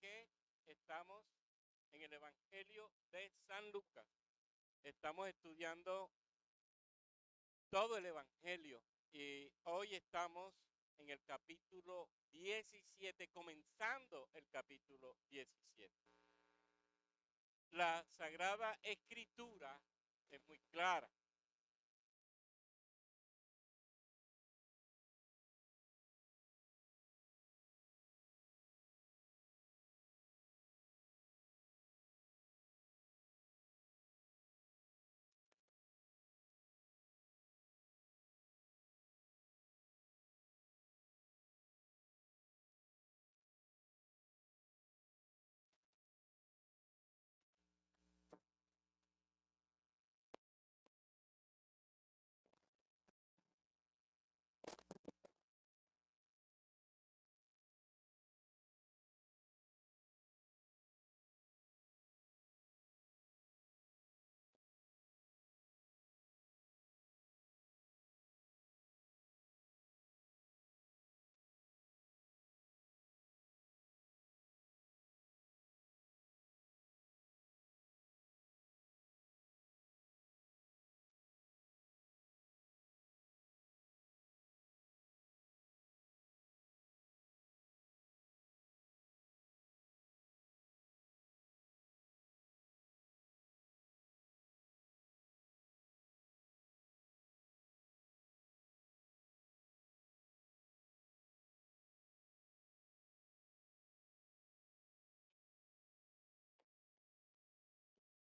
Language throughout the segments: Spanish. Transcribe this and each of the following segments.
que estamos en el Evangelio de San Lucas. Estamos estudiando todo el Evangelio y hoy estamos en el capítulo 17, comenzando el capítulo 17. La Sagrada Escritura es muy clara.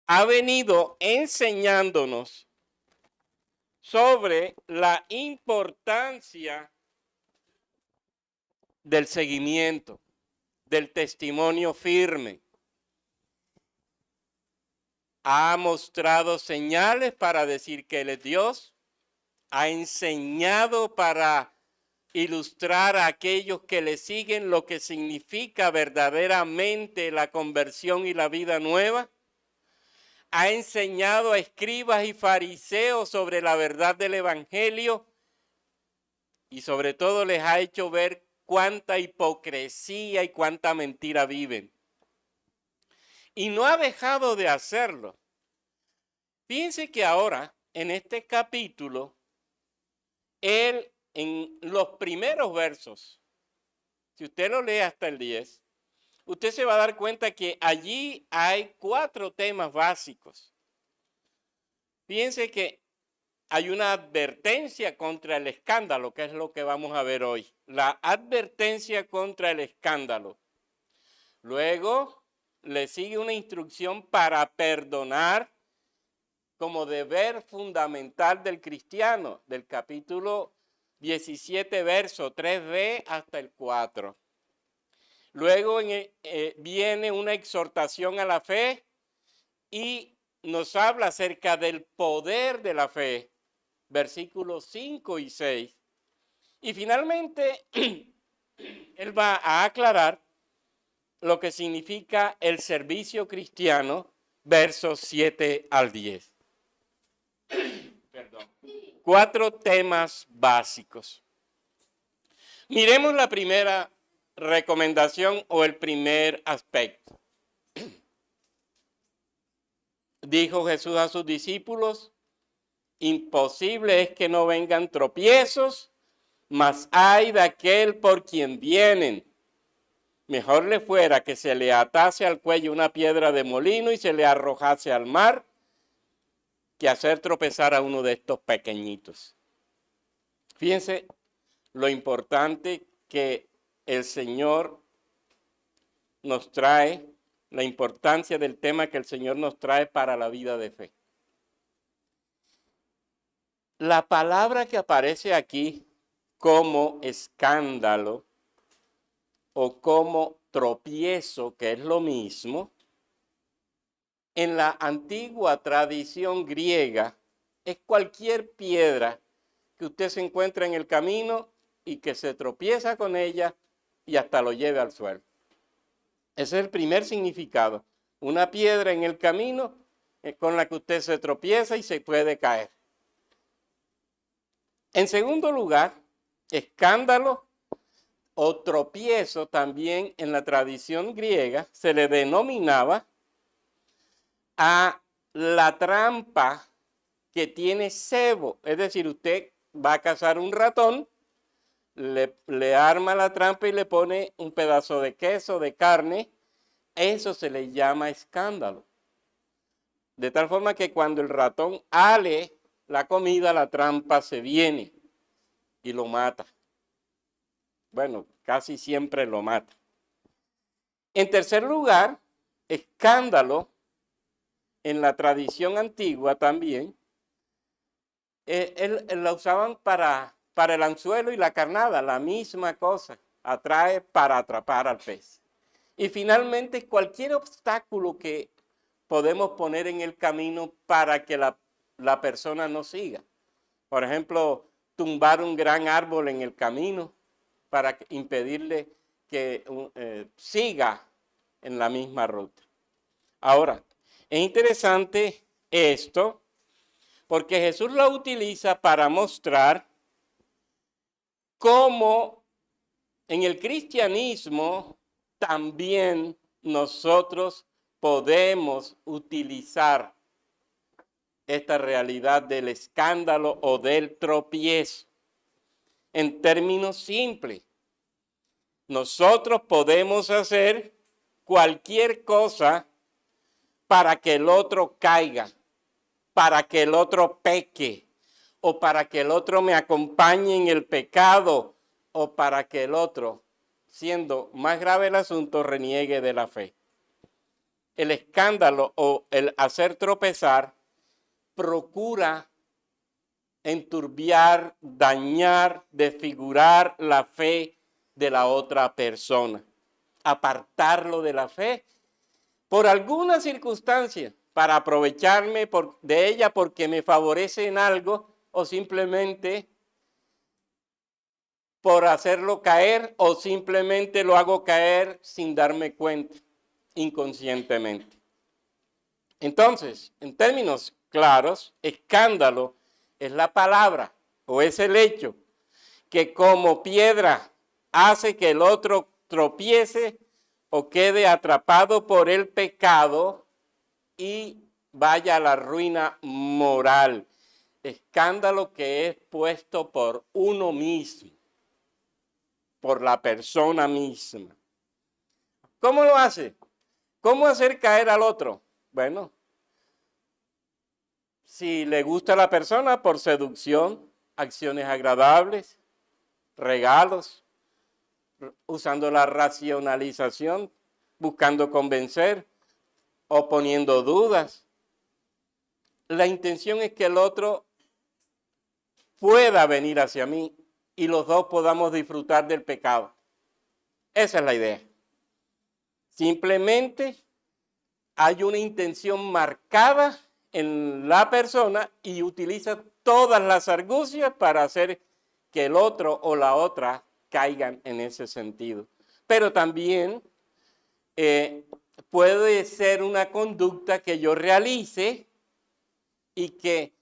Ha venido enseñándonos sobre la importancia del seguimiento, del testimonio firme. Ha mostrado señales para decir que Él es Dios, ha enseñado para ilustrar a aquellos que le siguen lo que significa verdaderamente la conversión y la vida nueva. Ha enseñado a escribas y fariseos sobre la verdad del Evangelio y sobre todo les ha hecho ver cuánta hipocresía y cuánta mentira viven. Y no ha dejado de hacerlo. Fíjense que ahora, en este capítulo, él en los primeros versos, si usted lo lee hasta el 10, usted se va a dar cuenta que allí hay 4 temas básicos. Fíjense que hay una advertencia contra el escándalo, que es lo que vamos a ver hoy. La advertencia contra el escándalo. Luego le sigue una instrucción para perdonar como deber fundamental del cristiano, del capítulo 17, verso 3b hasta el 4. Luego viene una exhortación a la fe y nos habla acerca del poder de la fe, versículos 5 y 6. Y finalmente, él va a aclarar lo que significa el servicio cristiano, versos 7 al 10. Perdón. 4 temas básicos. Miremos la primera recomendación o el primer aspecto. Dijo Jesús a sus discípulos: imposible es que no vengan tropiezos, mas ay de aquel por quien vienen. Mejor le fuera que se le atase al cuello una piedra de molino y se le arrojase al mar, que hacer tropezar a uno de estos pequeñitos. Fíjense lo importante que el Señor nos trae, la importancia del tema que el Señor nos trae para la vida de fe. La palabra que aparece aquí como escándalo o como tropiezo, que es lo mismo, en la antigua tradición griega es cualquier piedra que usted se encuentra en el camino y que se tropieza con ella y hasta lo lleve al suelo. Ese es el primer significado. Una piedra en el camino con la que usted se tropieza y se puede caer. En segundo lugar, escándalo o tropiezo también en la tradición griega se le denominaba a la trampa que tiene cebo. Es decir, usted va a cazar un ratón, le arma la trampa y le pone un pedazo de queso, de carne. Eso se le llama escándalo. De tal forma que cuando el ratón ale la comida, la trampa se viene y lo mata. Bueno, casi siempre lo mata. En tercer lugar, escándalo en la tradición antigua también, la usaban para el anzuelo y la carnada, la misma cosa, atrae para atrapar al pez. Y finalmente, cualquier obstáculo que podemos poner en el camino para que la persona no siga. Por ejemplo, tumbar un gran árbol en el camino para impedirle que siga en la misma ruta. Ahora, es interesante esto porque Jesús lo utiliza para mostrar cómo en el cristianismo también nosotros podemos utilizar esta realidad del escándalo o del tropiezo. En términos simples, nosotros podemos hacer cualquier cosa para que el otro caiga, para que el otro peque, o para que el otro me acompañe en el pecado, o para que el otro, siendo más grave el asunto, reniegue de la fe. El escándalo o el hacer tropezar procura enturbiar, dañar, desfigurar la fe de la otra persona, apartarlo de la fe por alguna circunstancia, para aprovecharme de ella porque me favorece en algo o simplemente por hacerlo caer o simplemente lo hago caer sin darme cuenta, inconscientemente. Entonces, en términos claros, escándalo es la palabra o es el hecho que como piedra hace que el otro tropiece o quede atrapado por el pecado y vaya a la ruina moral. Escándalo que es puesto por uno mismo, por la persona misma. ¿Cómo lo hace? ¿Cómo hacer caer al otro? Bueno, si le gusta a la persona, por seducción, acciones agradables, regalos, usando la racionalización, buscando convencer o poniendo dudas. La intención es que el otro pueda venir hacia mí y los dos podamos disfrutar del pecado. Esa es la idea. Simplemente hay una intención marcada en la persona y utiliza todas las argucias para hacer que el otro o la otra caigan en ese sentido. Pero también puede ser una conducta que yo realice y que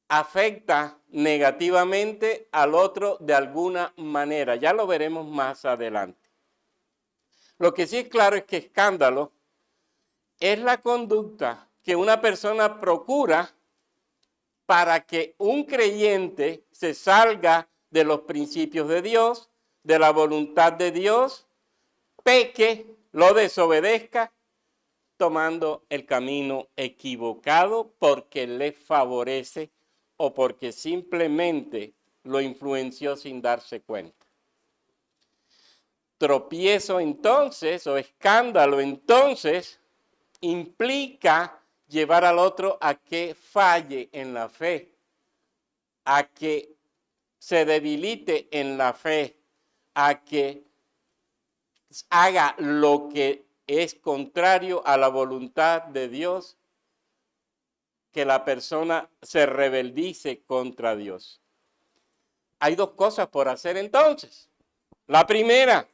afecta negativamente al otro de alguna manera. Ya lo veremos más adelante. Lo que sí es claro es que escándalo es la conducta que una persona procura para que un creyente se salga de los principios de Dios, de la voluntad de Dios, peque, lo desobedezca, tomando el camino equivocado porque le favorece o porque simplemente lo influenció sin darse cuenta. Tropiezo entonces o escándalo entonces implica llevar al otro a que falle en la fe, a que se debilite en la fe, a que haga lo que es contrario a la voluntad de Dios, que la persona se rebeldice contra Dios. Hay dos cosas por hacer entonces. La primera,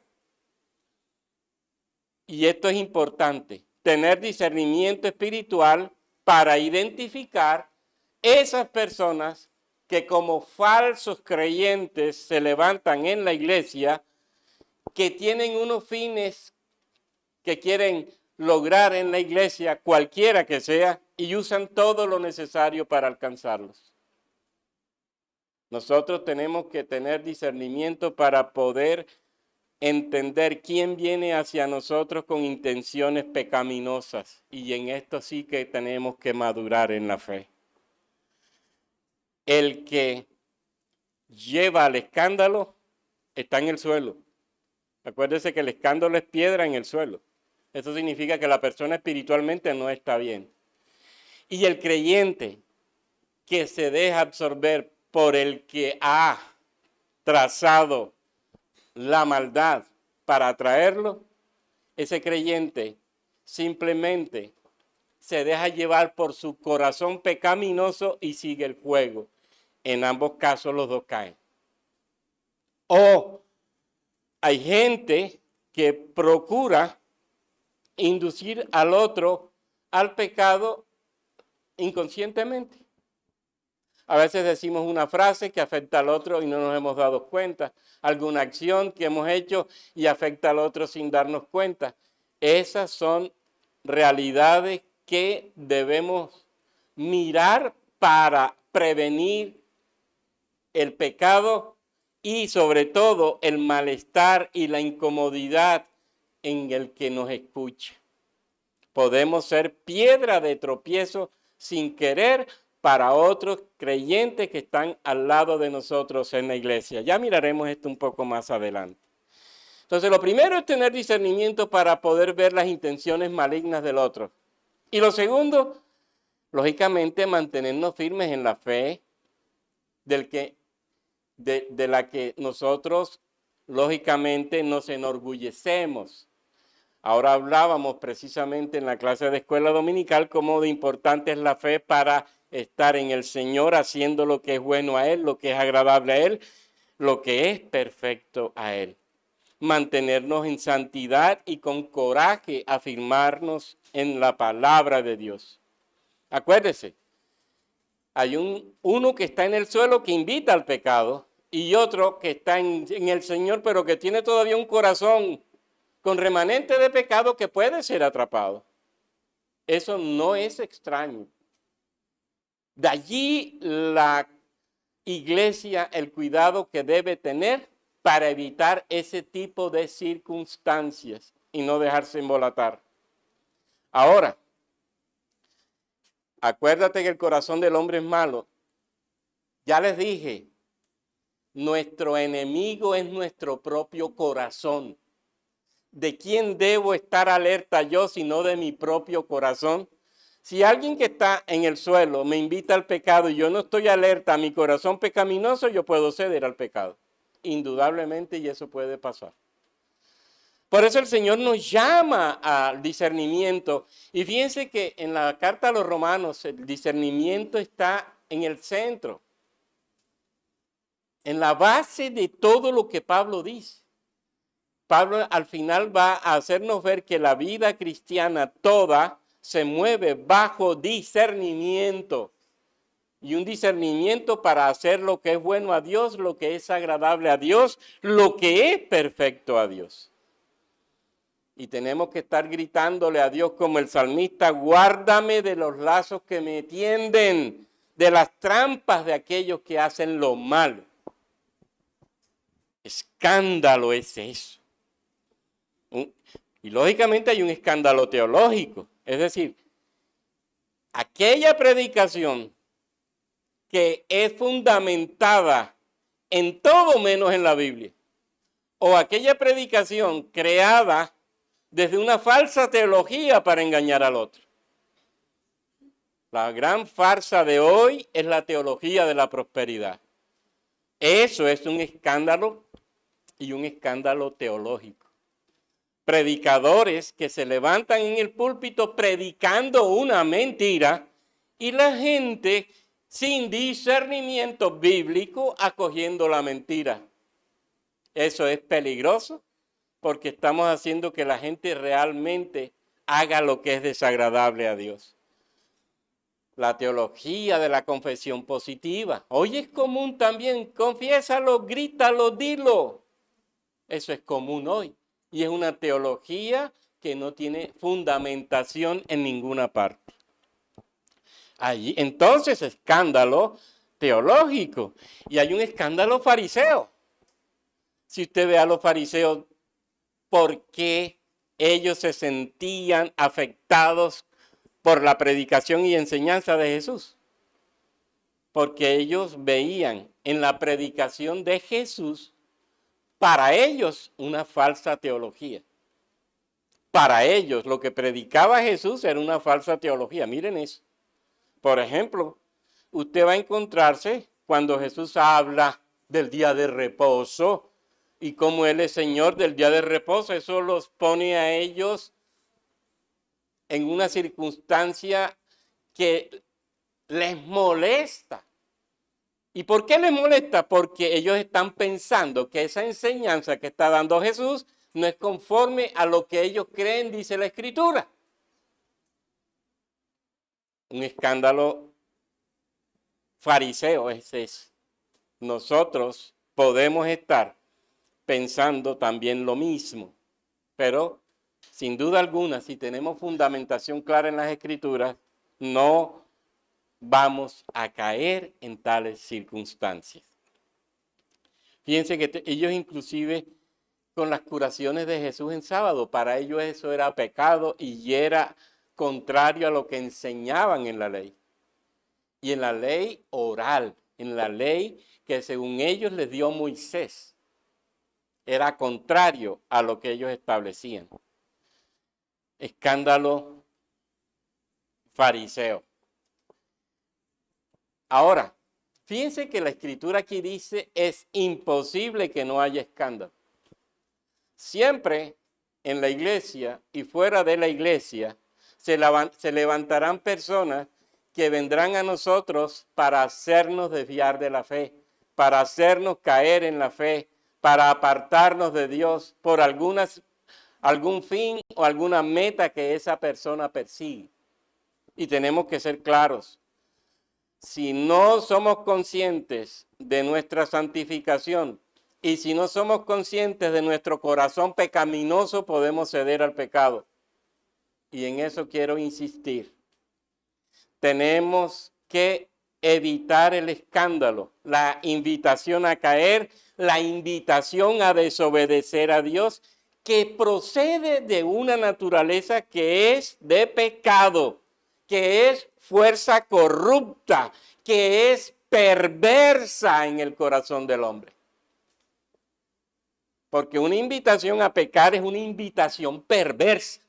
y esto es importante, tener discernimiento espiritual para identificar esas personas que como falsos creyentes se levantan en la iglesia que tienen unos fines que quieren lograr en la iglesia, cualquiera que sea, y usan todo lo necesario para alcanzarlos. Nosotros tenemos que tener discernimiento para poder entender quién viene hacia nosotros con intenciones pecaminosas. Y en esto sí que tenemos que madurar en la fe. El que lleva al escándalo está en el suelo. Acuérdese que el escándalo es piedra en el suelo. Eso significa que la persona espiritualmente no está bien. Y el creyente que se deja absorber por el que ha trazado la maldad para atraerlo, ese creyente simplemente se deja llevar por su corazón pecaminoso y sigue el juego. En ambos casos los dos caen. O hay gente que procura inducir al otro al pecado inconscientemente. A veces decimos una frase que afecta al otro y no nos hemos dado cuenta. Alguna acción que hemos hecho y afecta al otro sin darnos cuenta. Esas son realidades que debemos mirar para prevenir el pecado y sobre todo el malestar y la incomodidad en el que nos escucha. Podemos ser piedra de tropiezo sin querer para otros creyentes que están al lado de nosotros en la iglesia. Ya miraremos esto un poco más adelante. Entonces, lo primero es tener discernimiento para poder ver las intenciones malignas del otro. Y lo segundo, lógicamente, mantenernos firmes en la fe de la que nosotros, lógicamente, nos enorgullecemos. Ahora hablábamos precisamente en la clase de escuela dominical cómo de importante es la fe para estar en el Señor haciendo lo que es bueno a Él, lo que es agradable a Él, lo que es perfecto a Él. Mantenernos en santidad y con coraje afirmarnos en la palabra de Dios. Acuérdese, hay uno que está en el suelo que invita al pecado y otro que está en el Señor pero que tiene todavía un corazón con remanente de pecado que puede ser atrapado. Eso no es extraño. De allí la iglesia, el cuidado que debe tener para evitar ese tipo de circunstancias y no dejarse embolatar. Ahora, acuérdate que el corazón del hombre es malo. Ya les dije, nuestro enemigo es nuestro propio corazón. ¿De quién debo estar alerta yo sino de mi propio corazón? Si alguien que está en el suelo me invita al pecado y yo no estoy alerta a mi corazón pecaminoso, yo puedo ceder al pecado. Indudablemente, y eso puede pasar. Por eso el Señor nos llama al discernimiento. Y fíjense que en la carta a los Romanos el discernimiento está en el centro, en la base de todo lo que Pablo dice. Pablo al final va a hacernos ver que la vida cristiana toda se mueve bajo discernimiento. Y un discernimiento para hacer lo que es bueno a Dios, lo que es agradable a Dios, lo que es perfecto a Dios. Y tenemos que estar gritándole a Dios como el salmista, guárdame de los lazos que me tienden, de las trampas de aquellos que hacen lo malo. Escándalo es eso. Y lógicamente hay un escándalo teológico, es decir, aquella predicación que es fundamentada en todo menos en la Biblia, o aquella predicación creada desde una falsa teología para engañar al otro. La gran farsa de hoy es la teología de la prosperidad. Eso es un escándalo y un escándalo teológico. Predicadores que se levantan en el púlpito predicando una mentira y la gente sin discernimiento bíblico acogiendo la mentira. Eso es peligroso porque estamos haciendo que la gente realmente haga lo que es desagradable a Dios. La teología de la confesión positiva. Hoy es común también, confiésalo, grítalo, dilo. Eso es común hoy. Y es una teología que no tiene fundamentación en ninguna parte. Allí, entonces, escándalo teológico. Y hay un escándalo fariseo. Si usted ve a los fariseos, ¿por qué ellos se sentían afectados por la predicación y enseñanza de Jesús? Porque ellos veían en la predicación de Jesús, para ellos, una falsa teología. Para ellos, lo que predicaba Jesús era una falsa teología. Miren eso. Por ejemplo, usted va a encontrarse cuando Jesús habla del día de reposo y cómo Él es Señor del día de reposo. Eso los pone a ellos en una circunstancia que les molesta. ¿Y por qué les molesta? Porque ellos están pensando que esa enseñanza que está dando Jesús no es conforme a lo que ellos creen, dice la Escritura. Un escándalo fariseo ese es. Nosotros podemos estar pensando también lo mismo, pero sin duda alguna, si tenemos fundamentación clara en las Escrituras, no vamos a caer en tales circunstancias. Fíjense que ellos inclusive con las curaciones de Jesús en sábado, para ellos eso era pecado y era contrario a lo que enseñaban en la ley. Y en la ley oral, en la ley que según ellos les dio Moisés, era contrario a lo que ellos establecían. Escándalo fariseo. Ahora, fíjense que la Escritura aquí dice, es imposible que no haya escándalo. Siempre en la iglesia y fuera de la iglesia se levantarán personas que vendrán a nosotros para hacernos desviar de la fe, para hacernos caer en la fe, para apartarnos de Dios por algún fin o alguna meta que esa persona persigue. Y tenemos que ser claros. Si no somos conscientes de nuestra santificación y si no somos conscientes de nuestro corazón pecaminoso, podemos ceder al pecado. Y en eso quiero insistir. Tenemos que evitar el escándalo, la invitación a caer, la invitación a desobedecer a Dios, que procede de una naturaleza que es de pecado, que es fuerza corrupta, que es perversa en el corazón del hombre. Porque una invitación a pecar es una invitación perversa.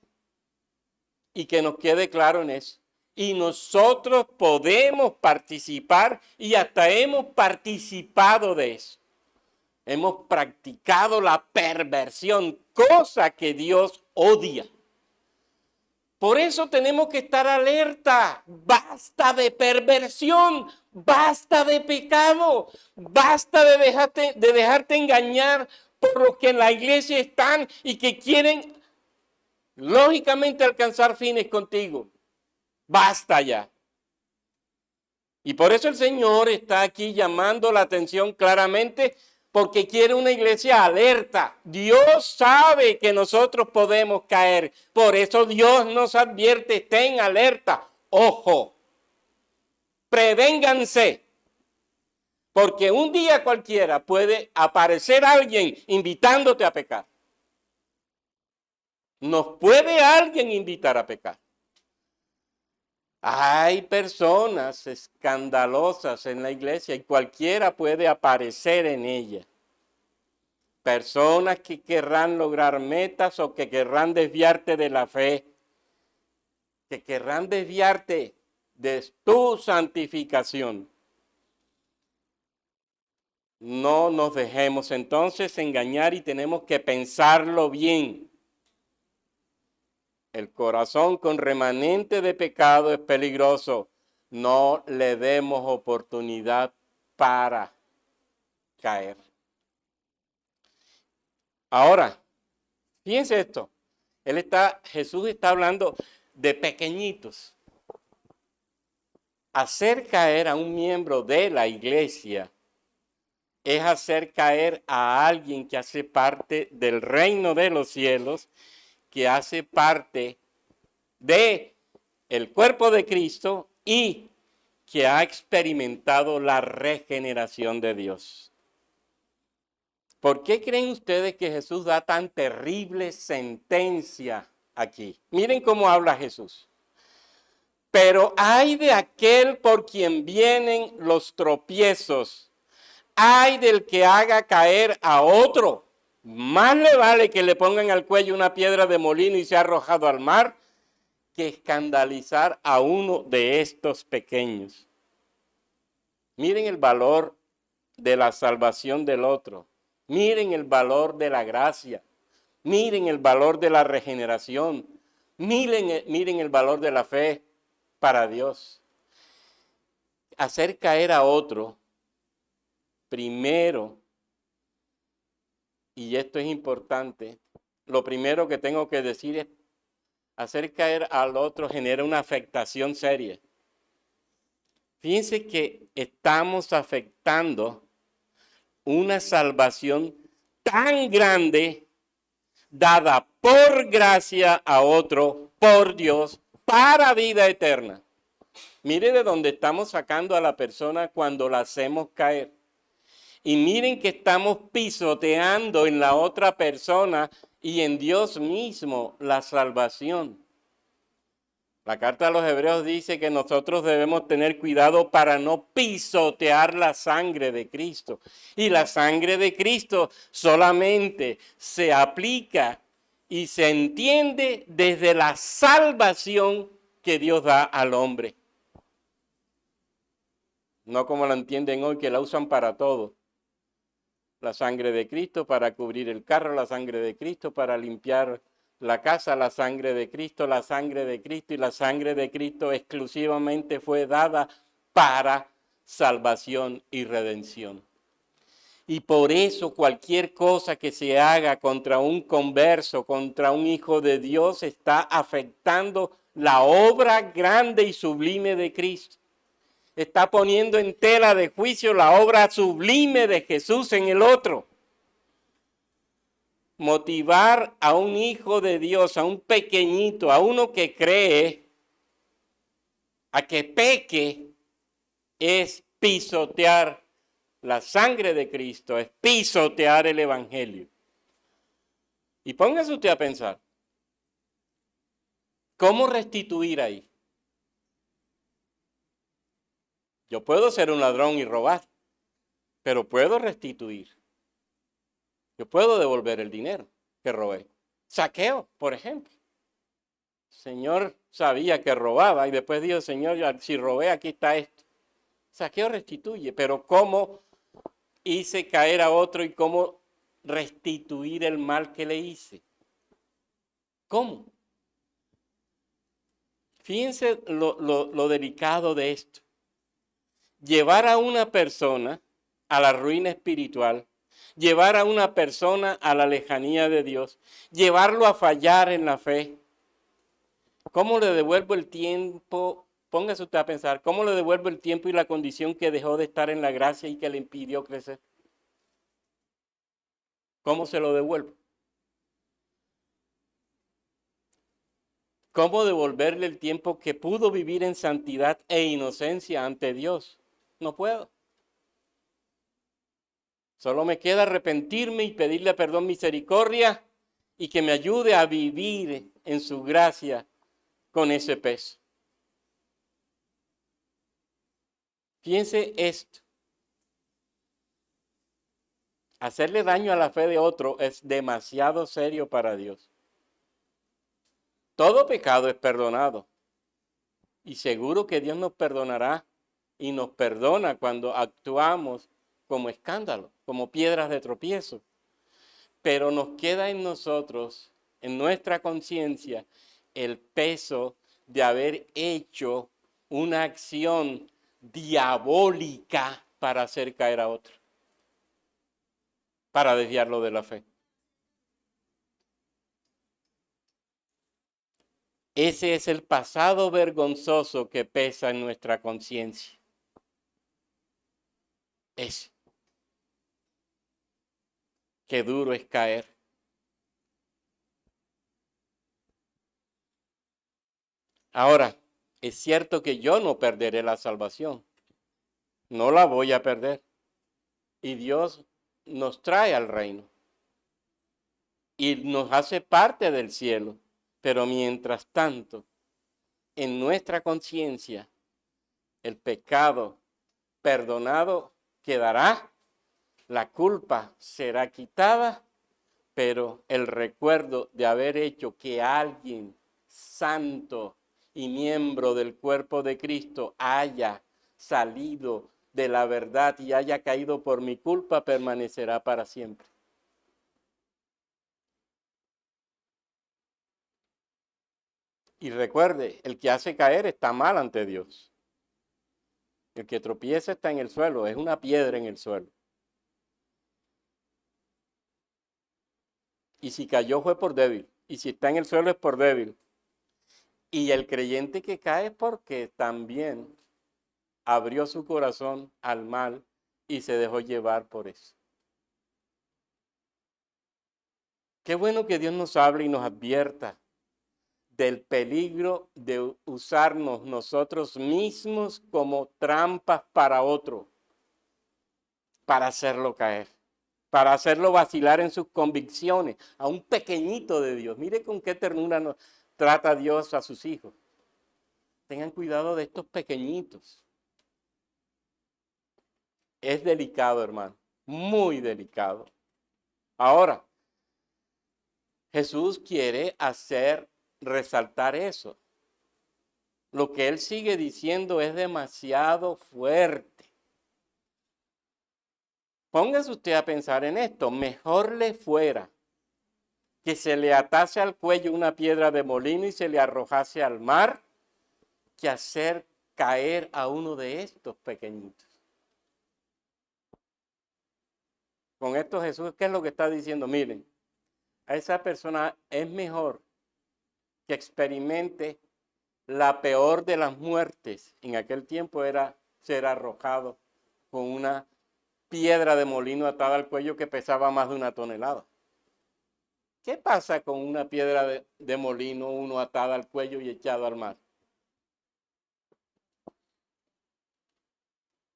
Y que nos quede claro en eso. Y nosotros podemos participar y hasta hemos participado de eso. Hemos practicado la perversión, cosa que Dios odia. Por eso tenemos que estar alerta. Basta de perversión, basta de pecado, basta de dejarte engañar por los que en la iglesia están y que quieren lógicamente alcanzar fines contigo. Basta ya. Y por eso el Señor está aquí llamando la atención claramente, porque quiere una iglesia alerta. Dios sabe que nosotros podemos caer. Por eso Dios nos advierte, estén alerta. Ojo, prevénganse. Porque un día cualquiera puede aparecer alguien invitándote a pecar. Nos puede alguien invitar a pecar. Hay personas escandalosas en la iglesia y cualquiera puede aparecer en ella. Personas que querrán lograr metas o que querrán desviarte de la fe, que querrán desviarte de tu santificación. No nos dejemos entonces engañar y tenemos que pensarlo bien. El corazón con remanente de pecado es peligroso. No le demos oportunidad para caer. Ahora, fíjense esto. Jesús está hablando de pequeñitos. Hacer caer a un miembro de la iglesia es hacer caer a alguien que hace parte del reino de los cielos, que hace parte de el cuerpo de Cristo y que ha experimentado la regeneración de Dios. ¿Por qué creen ustedes que Jesús da tan terrible sentencia aquí? Miren cómo habla Jesús. Pero ay de aquel por quien vienen los tropiezos, ay del que haga caer a otro. Más le vale que le pongan al cuello una piedra de molino y sea arrojado al mar, que escandalizar a uno de estos pequeños. Miren el valor de la salvación del otro. Miren el valor de la gracia. Miren el valor de la regeneración. Miren el valor de la fe para Dios. Hacer caer a otro, primero, y esto es importante, lo primero que tengo que decir es, hacer caer al otro genera una afectación seria. Fíjense que estamos afectando una salvación tan grande dada por gracia a otro, por Dios, para vida eterna. Mire de dónde estamos sacando a la persona cuando la hacemos caer. Y miren que estamos pisoteando en la otra persona y en Dios mismo la salvación. La carta a los Hebreos dice que nosotros debemos tener cuidado para no pisotear la sangre de Cristo. Y la sangre de Cristo solamente se aplica y se entiende desde la salvación que Dios da al hombre. No como la entienden hoy, que la usan para todo. La sangre de Cristo para cubrir el carro, la sangre de Cristo para limpiar la casa, la sangre de Cristo, la sangre de Cristo, y la sangre de Cristo exclusivamente fue dada para salvación y redención. Y por eso cualquier cosa que se haga contra un converso, contra un hijo de Dios, está afectando la obra grande y sublime de Cristo. Está poniendo en tela de juicio la obra sublime de Jesús en el otro. Motivar a un hijo de Dios, a un pequeñito, a uno que cree, a que peque, es pisotear la sangre de Cristo, es pisotear el Evangelio. Y póngase usted a pensar, ¿cómo restituir ahí? Yo puedo ser un ladrón y robar, pero puedo restituir. Yo puedo devolver el dinero que robé. Saqueo, por ejemplo. El Señor sabía que robaba y después dijo, Señor, si robé, aquí está esto. Saqueo restituye, pero ¿cómo hice caer a otro y cómo restituir el mal que le hice? ¿Cómo? Fíjense lo delicado de esto. Llevar a una persona a la ruina espiritual, llevar a una persona a la lejanía de Dios, llevarlo a fallar en la fe. ¿Cómo le devuelvo el tiempo? Póngase usted a pensar, ¿cómo le devuelvo el tiempo y la condición que dejó de estar en la gracia y que le impidió crecer? ¿Cómo se lo devuelvo? ¿Cómo devolverle el tiempo que pudo vivir en santidad e inocencia ante Dios? No puedo. Solo me queda arrepentirme y pedirle perdón, misericordia y que me ayude a vivir en su gracia con ese peso. Fíjense esto. Hacerle daño a la fe de otro es demasiado serio para Dios. Todo pecado es perdonado. Y seguro que Dios nos perdonará y nos perdona cuando actuamos como escándalo, como piedras de tropiezo. Pero nos queda en nosotros, en nuestra conciencia, el peso de haber hecho una acción diabólica para hacer caer a otro, para desviarlo de la fe. Ese es el pasado vergonzoso que pesa en nuestra conciencia. Ese. Qué duro es caer. Ahora, es cierto que yo no perderé la salvación. No la voy a perder. Y Dios nos trae al reino. Y nos hace parte del cielo. Pero mientras tanto, en nuestra conciencia, el pecado perdonado quedará, la culpa será quitada, pero el recuerdo de haber hecho que alguien santo y miembro del cuerpo de Cristo haya salido de la verdad y haya caído por mi culpa permanecerá para siempre. Y recuerde, el que hace caer está mal ante Dios. El que tropieza está en el suelo, es una piedra en el suelo. Y si cayó fue por débil. Y si está en el suelo es por débil. Y el creyente que cae es porque también abrió su corazón al mal y se dejó llevar por eso. Qué bueno que Dios nos hable y nos advierta del peligro de usarnos nosotros mismos como trampas para otro, para hacerlo caer, para hacerlo vacilar en sus convicciones, a un pequeñito de Dios. Mire con qué ternura nos trata Dios a sus hijos. Tengan cuidado de estos pequeñitos. Es delicado, hermano, muy delicado. Ahora, Jesús quiere resaltar eso. Lo que él sigue diciendo es demasiado fuerte. Póngase usted a pensar en esto. Mejor le fuera que se le atase al cuello una piedra de molino y se le arrojase al mar, que hacer caer a uno de estos pequeñitos. Con esto Jesús, ¿qué es lo que está diciendo? Miren, a esa persona es mejor que experimente la peor de las muertes. En aquel tiempo era ser arrojado con una piedra de molino atada al cuello que pesaba más de 1 tonelada. ¿Qué pasa con una piedra de molino, uno atada al cuello y echado al mar?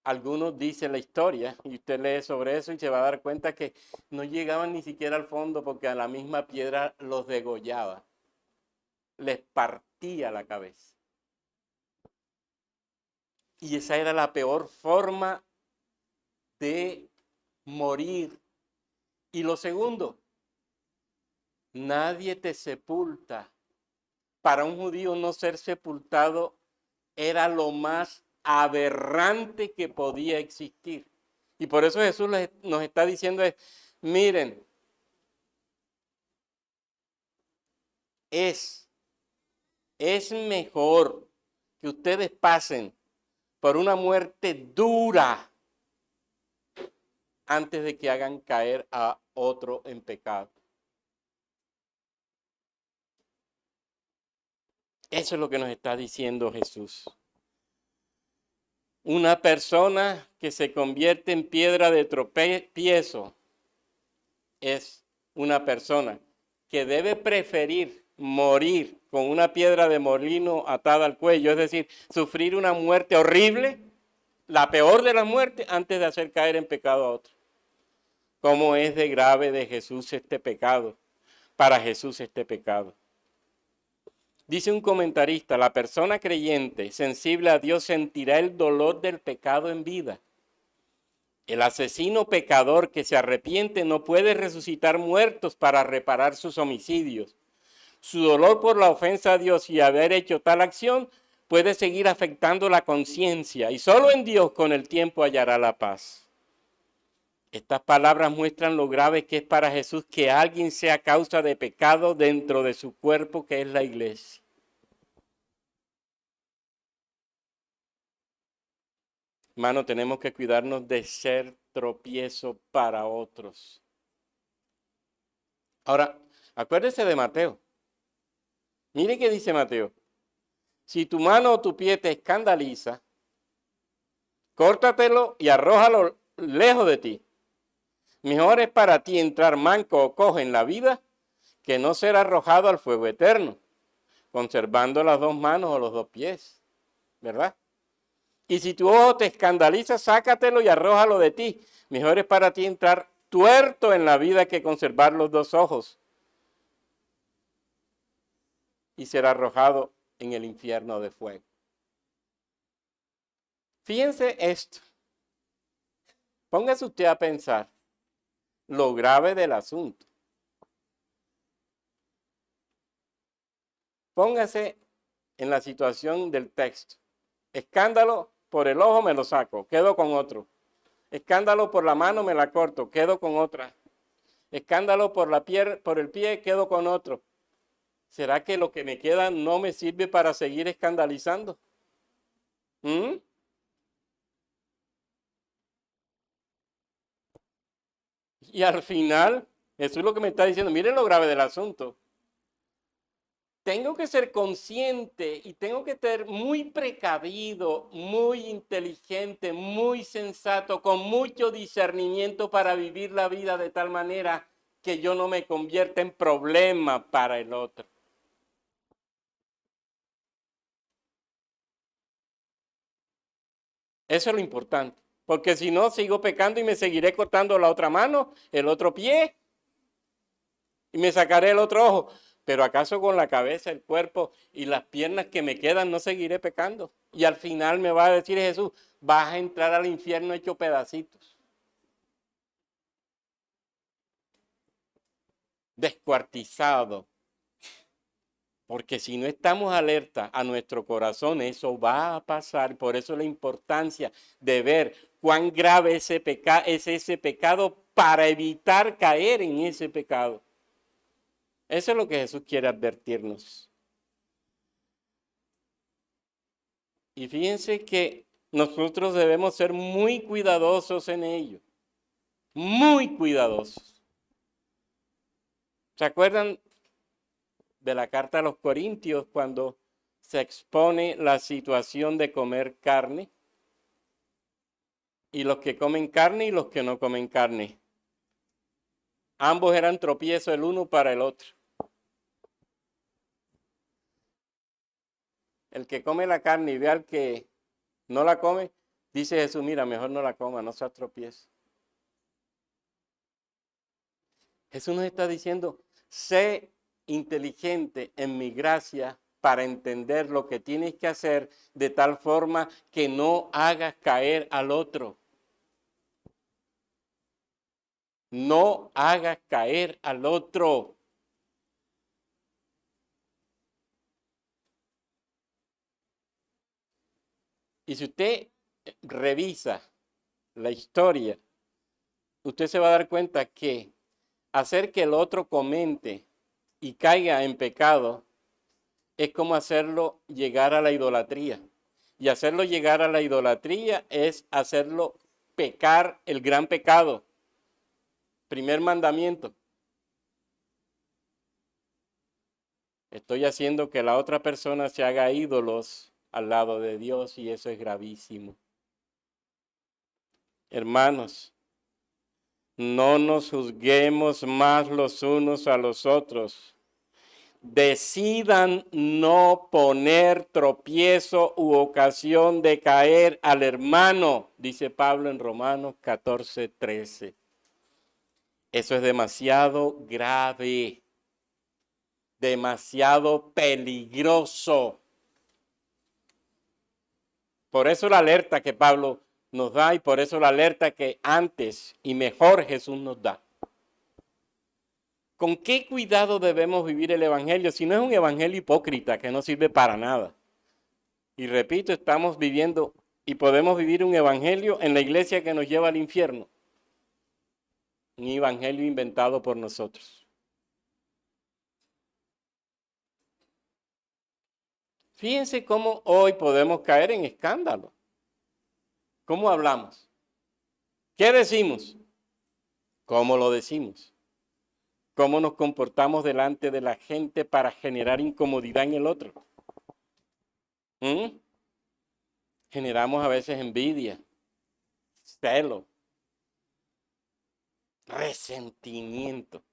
Algunos dicen la historia, y usted lee sobre eso y se va a dar cuenta que no llegaban ni siquiera al fondo porque a la misma piedra los degollaba, les partía la cabeza. Y esa era la peor forma de morir. Y lo segundo, nadie te sepulta. Para un judío no ser sepultado era lo más aberrante que podía existir. Y por eso Jesús nos está diciendo miren, es mejor que ustedes pasen por una muerte dura antes de que hagan caer a otro en pecado. Eso es lo que nos está diciendo Jesús. Una persona que se convierte en piedra de tropiezo es una persona que debe preferir morir con una piedra de molino atada al cuello, es decir, sufrir una muerte horrible, la peor de las muertes, antes de hacer caer en pecado a otro. ¿Cómo es de grave de Jesús este pecado? Para Jesús este pecado. Dice un comentarista, la persona creyente, sensible a Dios, sentirá el dolor del pecado en vida. El asesino pecador que se arrepiente no puede resucitar muertos para reparar sus homicidios. Su dolor por la ofensa a Dios y haber hecho tal acción puede seguir afectando la conciencia y solo en Dios con el tiempo hallará la paz. Estas palabras muestran lo grave que es para Jesús que alguien sea causa de pecado dentro de su cuerpo, que es la iglesia. Hermano, tenemos que cuidarnos de ser tropiezo para otros. Ahora, acuérdese de Mateo. Mire qué dice Mateo. Si tu mano o tu pie te escandaliza, córtatelo y arrójalo lejos de ti. Mejor es para ti entrar manco o cojo en la vida que no ser arrojado al fuego eterno, conservando las dos manos o los dos pies, ¿verdad? Y si tu ojo te escandaliza, sácatelo y arrójalo de ti. Mejor es para ti entrar tuerto en la vida que conservar los dos ojos y ser arrojado en el infierno de fuego. Fíjense esto. Póngase usted a pensar lo grave del asunto. Póngase en la situación del texto. Escándalo por el ojo me lo saco, quedo con otro. Escándalo por la mano me la corto, quedo con otra. Escándalo por el pie, quedo con otro. ¿Será que lo que me queda no me sirve para seguir escandalizando? ¿Mm? Y al final, eso es lo que me está diciendo. Miren lo grave del asunto. Tengo que ser consciente y tengo que ser muy precavido, muy inteligente, muy sensato, con mucho discernimiento para vivir la vida de tal manera que yo no me convierta en problema para el otro. Eso es lo importante, porque si no sigo pecando y me seguiré cortando la otra mano, el otro pie y me sacaré el otro ojo. Pero acaso con la cabeza, el cuerpo y las piernas que me quedan no seguiré pecando. Y al final me va a decir Jesús, vas a entrar al infierno hecho pedacitos, descuartizado. Porque si no estamos alerta a nuestro corazón, eso va a pasar. Por eso la importancia de ver cuán grave es ese pecado para evitar caer en ese pecado. Eso es lo que Jesús quiere advertirnos. Y fíjense que nosotros debemos ser muy cuidadosos en ello. Muy cuidadosos. ¿Se acuerdan de la carta a los Corintios cuando se expone la situación de comer carne? Y los que comen carne y los que no comen carne. Ambos eran tropiezo el uno para el otro. El que come la carne y ve al que no la come, dice Jesús, mira, mejor no la coma, no seas tropiezo. Jesús nos está diciendo, sé inteligente en mi gracia para entender lo que tienes que hacer de tal forma que no hagas caer al otro. No hagas caer al otro. Y si usted revisa la historia, usted se va a dar cuenta que hacer que el otro comente y caiga en pecado es como hacerlo llegar a la idolatría. Y hacerlo llegar a la idolatría es hacerlo pecar el gran pecado. Primer mandamiento. Estoy haciendo que la otra persona se haga ídolos al lado de Dios y eso es gravísimo. Hermanos, no nos juzguemos más los unos a los otros. Decidan no poner tropiezo u ocasión de caer al hermano, dice Pablo en Romanos 14:13. Eso es demasiado grave, demasiado peligroso. Por eso la alerta que Pablo nos da y por eso la alerta que antes y mejor Jesús nos da. ¿Con qué cuidado debemos vivir el evangelio si no es un evangelio hipócrita que no sirve para nada? Y repito, estamos viviendo y podemos vivir un evangelio en la iglesia que nos lleva al infierno. Un evangelio inventado por nosotros. Fíjense cómo hoy podemos caer en escándalo. ¿Cómo hablamos? ¿Qué decimos? ¿Cómo lo decimos? ¿Cómo nos comportamos delante de la gente para generar incomodidad en el otro? Generamos a veces envidia, celo, Resentimiento.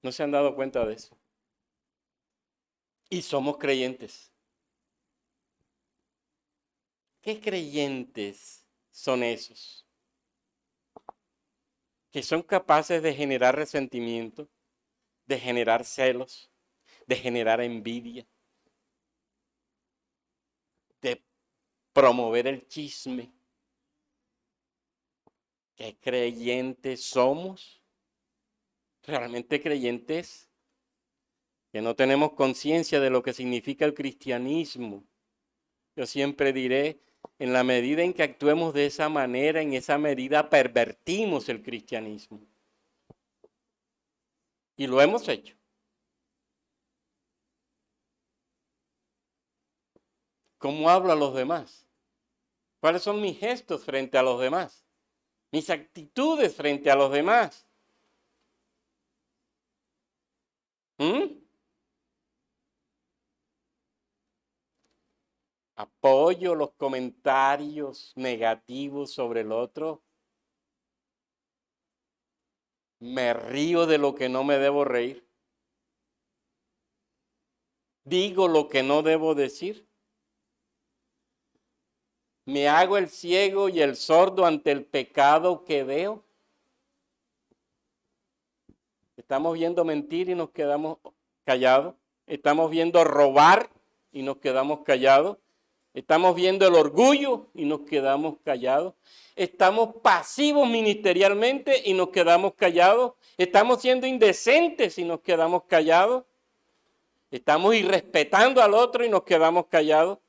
¿No se han dado cuenta de eso? Y somos creyentes. ¿Qué creyentes son esos? Que son capaces de generar resentimiento, de generar celos, de generar envidia, de promover el chisme. ¿Qué creyentes somos? ¿Realmente creyentes? Que no tenemos conciencia de lo que significa el cristianismo. Yo siempre diré, en la medida en que actuemos de esa manera, en esa medida pervertimos el cristianismo. Y lo hemos hecho. ¿Cómo hablo a los demás? ¿Cuáles son mis gestos frente a los demás? Mis actitudes frente a los demás. Apoyo los comentarios negativos sobre el otro. Me río de lo que no me debo reír. Digo lo que no debo decir. Me hago el ciego y el sordo ante el pecado que veo. Estamos viendo mentir y nos quedamos callados. Estamos viendo robar y nos quedamos callados. Estamos viendo el orgullo y nos quedamos callados. Estamos pasivos ministerialmente y nos quedamos callados. Estamos siendo indecentes y nos quedamos callados. Estamos irrespetando al otro y nos quedamos callados.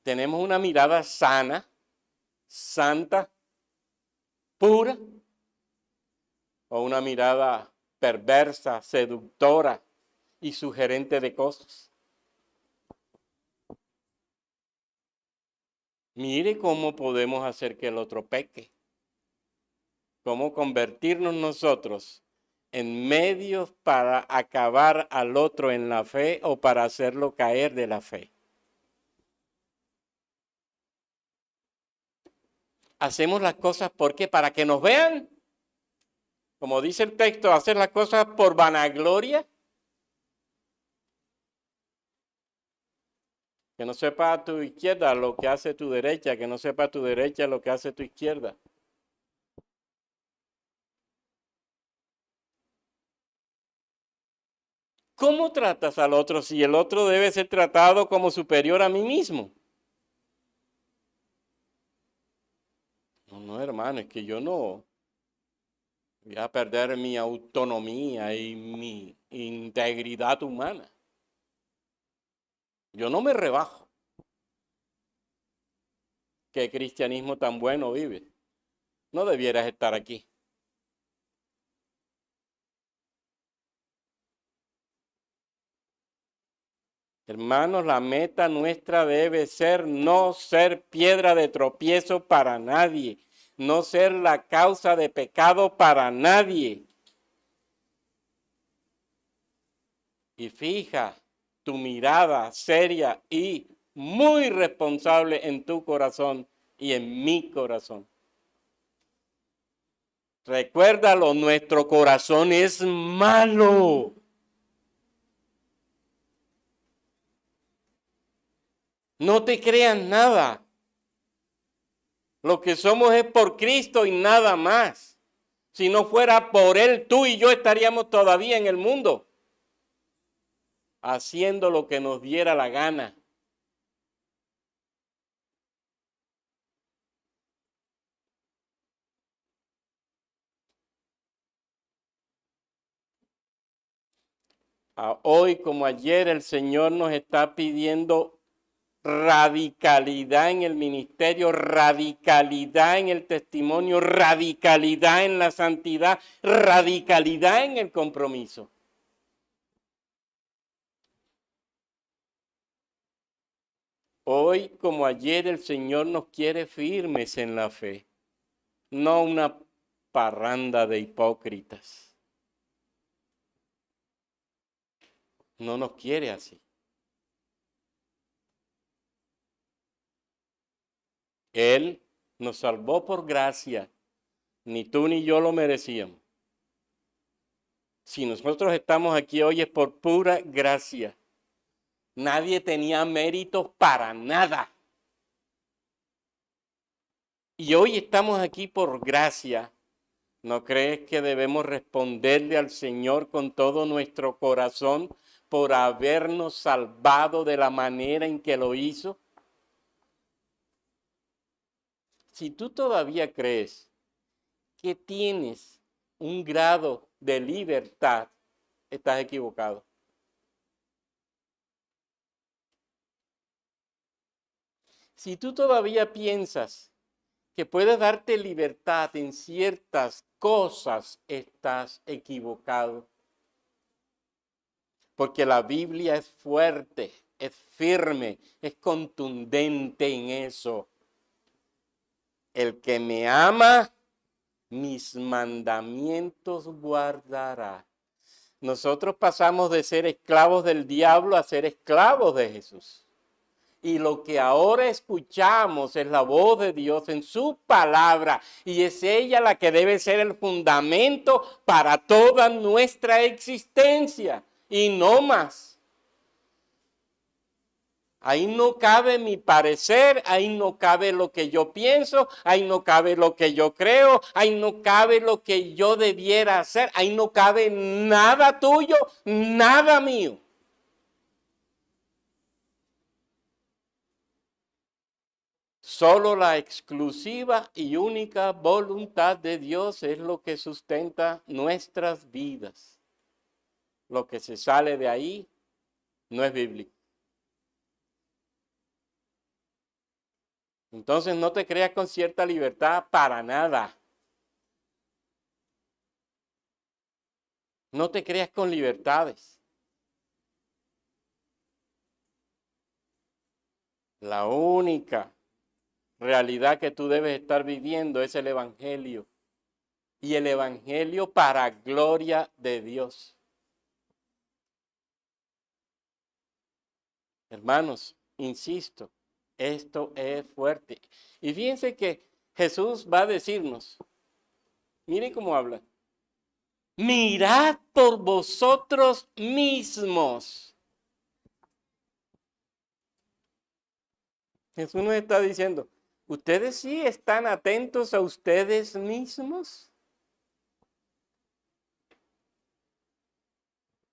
Tenemos una mirada sana, santa, pura, o una mirada perversa, seductora y sugerente de cosas. Mire cómo podemos hacer que el otro peque. Cómo convertirnos nosotros en medios para acabar al otro en la fe o para hacerlo caer de la fe. Hacemos las cosas ¿por qué? Para que nos vean. Como dice el texto, hacer las cosas por vanagloria. Que no sepa tu izquierda lo que hace tu derecha, que no sepa tu derecha lo que hace tu izquierda. ¿Cómo tratas al otro si el otro debe ser tratado como superior a mí mismo? No, hermano, es que yo no voy a perder mi autonomía y mi integridad humana. Yo no me rebajo. ¿Qué cristianismo tan bueno vive? No debieras estar aquí. Hermanos, la meta nuestra debe ser no ser piedra de tropiezo para nadie, no ser la causa de pecado para nadie. Y fija tu mirada seria y muy responsable en tu corazón y en mi corazón. Recuérdalo, nuestro corazón es malo. No te creas nada. Lo que somos es por Cristo y nada más. Si no fuera por Él, tú y yo estaríamos todavía en el mundo, haciendo lo que nos diera la gana. Hoy como ayer el Señor nos está pidiendo radicalidad en el ministerio, radicalidad en el testimonio, radicalidad en la santidad, radicalidad en el compromiso. Hoy como ayer el Señor nos quiere firmes en la fe, no una parranda de hipócritas. No nos quiere así. Él nos salvó por gracia, Ni tú ni yo lo merecíamos. Si nosotros estamos aquí hoy es por pura gracia. Nadie tenía méritos para nada. Y hoy estamos aquí por gracia. ¿No crees que debemos responderle al Señor con todo nuestro corazón por habernos salvado de la manera en que lo hizo? Si tú todavía crees que tienes un grado de libertad, estás equivocado. Si tú todavía piensas que puedes darte libertad en ciertas cosas, estás equivocado. Porque la Biblia es fuerte, es firme, es contundente en eso. El que me ama, mis mandamientos guardará. Nosotros pasamos de ser esclavos del diablo a ser esclavos de Jesús. Y lo que ahora escuchamos es la voz de Dios en su palabra. Y es ella la que debe ser el fundamento para toda nuestra existencia. Y no más. Ahí no cabe mi parecer, ahí no cabe lo que yo pienso, ahí no cabe lo que yo creo, ahí no cabe lo que yo debiera hacer, ahí no cabe nada tuyo, nada mío. Solo la exclusiva y única voluntad de Dios es lo que sustenta nuestras vidas. Lo que se sale de ahí no es bíblico. Entonces no te creas con cierta libertad para nada. No te creas con libertades. La única realidad que tú debes estar viviendo es el Evangelio. Y el Evangelio para gloria de Dios. Hermanos, insisto, esto es fuerte. Y fíjense que Jesús va a decirnos, miren cómo habla, mirad por vosotros mismos. Jesús nos está diciendo, ¿ustedes sí están atentos a ustedes mismos?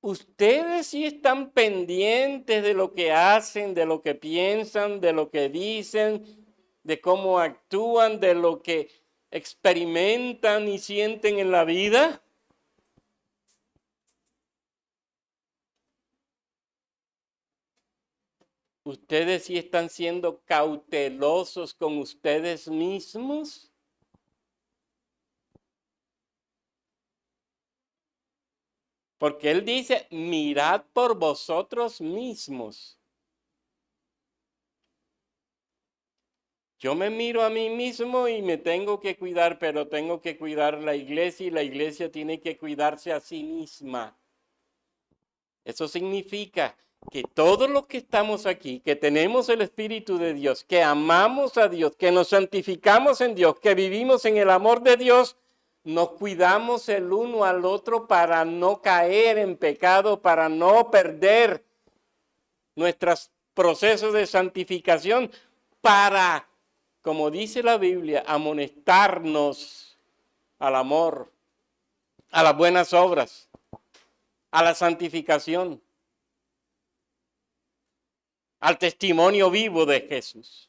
¿Ustedes sí están pendientes de lo que hacen, de lo que piensan, de lo que dicen, de cómo actúan, de lo que experimentan y sienten en la vida? ¿Ustedes sí están siendo cautelosos con ustedes mismos? Porque Él dice, mirad por vosotros mismos. Yo me miro a mí mismo y me tengo que cuidar, pero tengo que cuidar la iglesia y la iglesia tiene que cuidarse a sí misma. Eso significa que todos los que estamos aquí, que tenemos el Espíritu de Dios, que amamos a Dios, que nos santificamos en Dios, que vivimos en el amor de Dios, nos cuidamos el uno al otro para no caer en pecado, para no perder nuestros procesos de santificación, para, como dice la Biblia, amonestarnos al amor, a las buenas obras, a la santificación, al testimonio vivo de Jesús.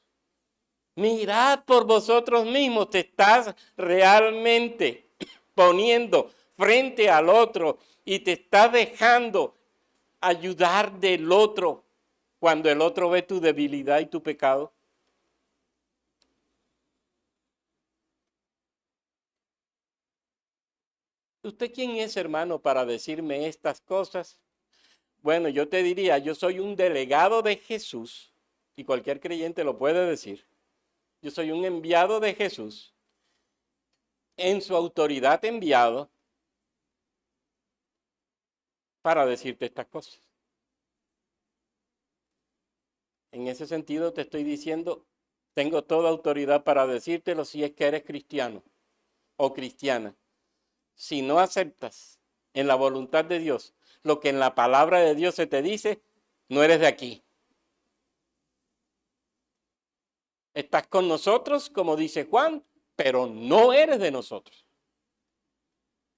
Mirad por vosotros mismos, te estás realmente poniendo frente al otro y te estás dejando ayudar del otro cuando el otro ve tu debilidad y tu pecado. ¿Usted quién es, hermano, para decirme estas cosas? Bueno, yo te diría, yo soy un delegado de Jesús, y cualquier creyente lo puede decir. Yo soy un enviado de Jesús, en su autoridad enviado, para decirte estas cosas. En ese sentido te estoy diciendo, tengo toda autoridad para decírtelo si es que eres cristiano. o cristiana, si no aceptas en la voluntad de Dios lo que en la palabra de Dios se te dice, no eres de aquí. Estás con nosotros, como dice Juan, pero no eres de nosotros.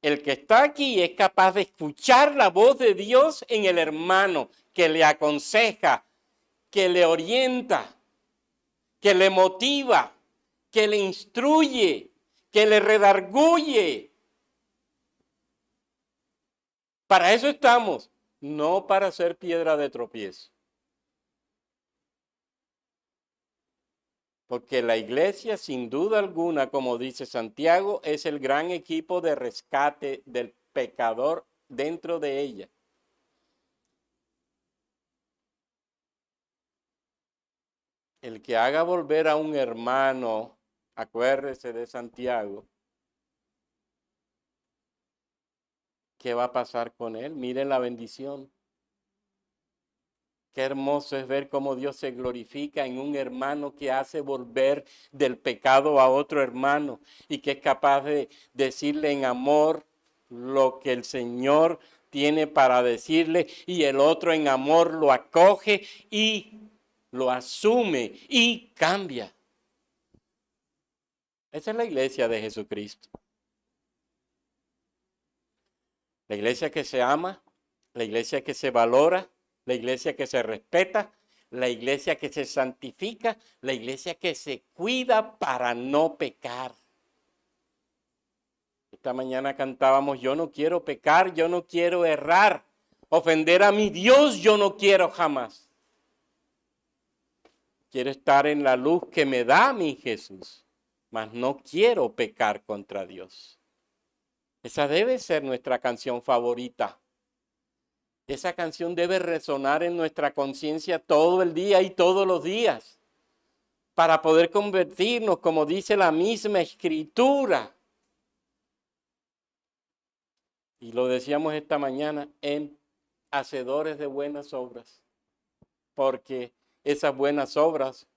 El que está aquí es capaz de escuchar la voz de Dios en el hermano, que le aconseja, que le orienta, que le motiva, que le instruye, que le redarguye. Para eso estamos, no para ser piedra de tropiezo. Porque la iglesia, sin duda alguna, como dice Santiago, es el gran equipo de rescate del pecador dentro de ella. El que haga volver a un hermano, acuérdese de Santiago, ¿qué va a pasar con él? Miren la bendición. Qué hermoso es ver cómo Dios se glorifica en un hermano que hace volver del pecado a otro hermano y que es capaz de decirle en amor lo que el Señor tiene para decirle, y el otro en amor lo acoge y lo asume y cambia. Esa es la iglesia de Jesucristo. La iglesia que se ama, la iglesia que se valora, la iglesia que se respeta, la iglesia que se santifica, la iglesia que se cuida para no pecar. Esta mañana cantábamos, yo no quiero pecar, yo no quiero errar, ofender a mi Dios yo no quiero jamás. Quiero estar en la luz que me da mi Jesús, mas no quiero pecar contra Dios. Esa debe ser nuestra canción favorita. Esa canción debe resonar en nuestra conciencia todo el día y todos los días para poder convertirnos, como dice la misma Escritura. Y lo decíamos esta mañana, en hacedores de buenas obras, porque esas buenas obras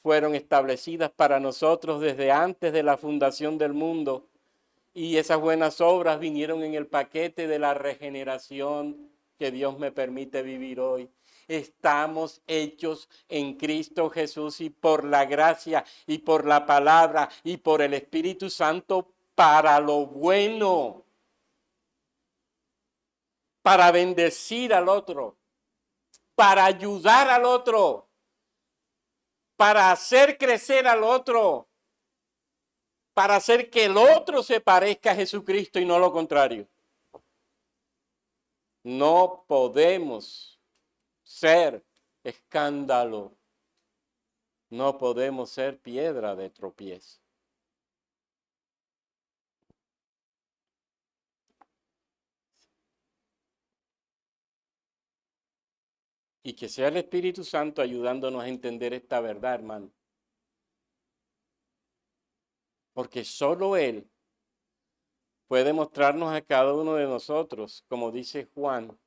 fueron establecidas para nosotros desde antes de la fundación del mundo, y esas buenas obras vinieron en el paquete de la regeneración que Dios me permite vivir hoy. Estamos hechos en Cristo Jesús, y por la gracia y por la palabra y por el Espíritu Santo para lo bueno, para bendecir al otro, para ayudar al otro, para hacer crecer al otro, para hacer que el otro se parezca a Jesucristo y no lo contrario. No podemos ser escándalo. No podemos ser piedra de tropiezo. Y que sea el Espíritu Santo ayudándonos a entender esta verdad, hermano. Porque solo Él puede mostrarnos a cada uno de nosotros, como dice Juan,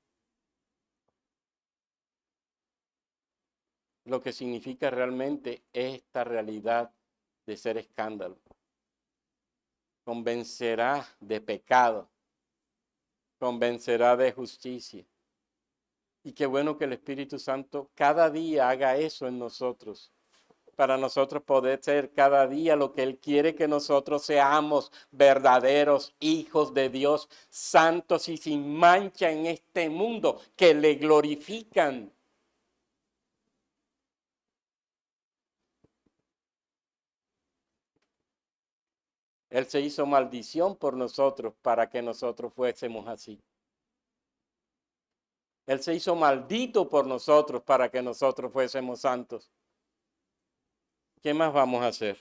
lo que significa realmente esta realidad de ser escándalo. Convencerá de pecado, convencerá de justicia. Y qué bueno que el Espíritu Santo cada día haga eso en nosotros, para nosotros poder ser cada día lo que Él quiere que nosotros seamos, verdaderos hijos de Dios, santos y sin mancha en este mundo, que le glorifican. Él se hizo maldición por nosotros para que nosotros fuésemos así. Él se hizo maldito por nosotros para que nosotros fuésemos santos. ¿Qué más vamos a hacer?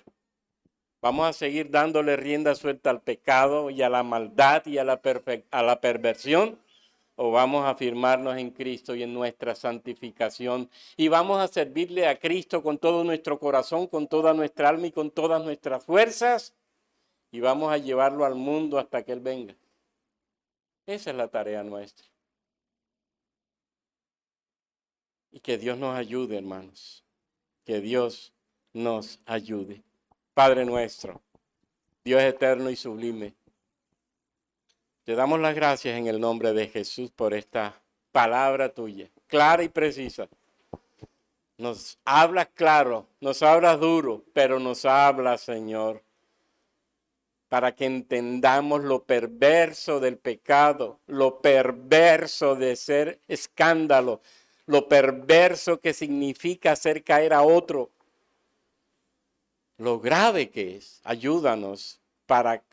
¿Vamos a seguir dándole rienda suelta al pecado y a la maldad y a la perversión? ¿O vamos a afirmarnos en Cristo y en nuestra santificación? Y vamos a servirle a Cristo con todo nuestro corazón, con toda nuestra alma y con todas nuestras fuerzas. Y vamos a llevarlo al mundo hasta que Él venga. Esa es la tarea nuestra. Y que Dios nos ayude, hermanos. Que Dios nos ayude. Padre nuestro, Dios eterno y sublime, te damos las gracias en el nombre de Jesús por esta palabra tuya, clara y precisa. Nos hablas claro, nos hablas duro, pero nos hablas, Señor, para que entendamos lo perverso del pecado, lo perverso de ser escándalo, lo perverso que significa hacer caer a otro, lo grave que es. Ayúdanos para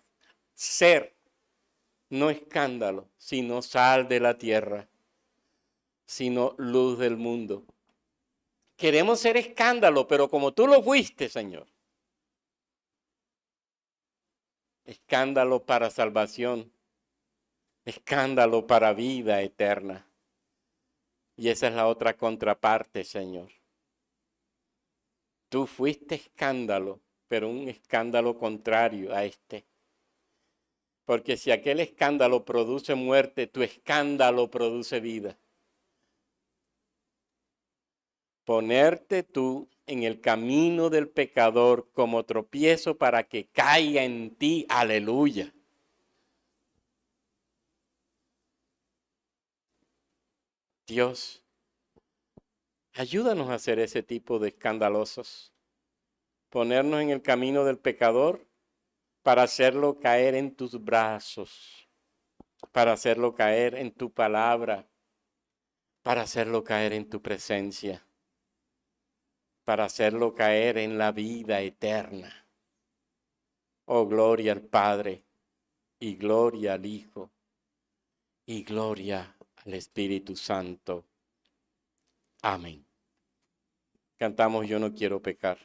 ser, no escándalo, sino sal de la tierra, sino luz del mundo. Queremos ser escándalo, pero como tú lo fuiste, Señor. Escándalo para salvación, escándalo para vida eterna. Y esa es la otra contraparte, Señor. Tú fuiste escándalo, pero un escándalo contrario a este. Porque si aquel escándalo produce muerte, tu escándalo produce vida. Ponerte tú en el camino del pecador como tropiezo para que caiga en ti. Aleluya. Dios, ayúdanos a hacer ese tipo de escandalosos. Ponernos en el camino del pecador para hacerlo caer en tus brazos, para hacerlo caer en tu palabra, para hacerlo caer en tu presencia, para hacerlo caer en la vida eterna. Oh, gloria al Padre, y gloria al Hijo, y gloria al Espíritu Santo. Amén. Cantamos Yo no quiero pecar.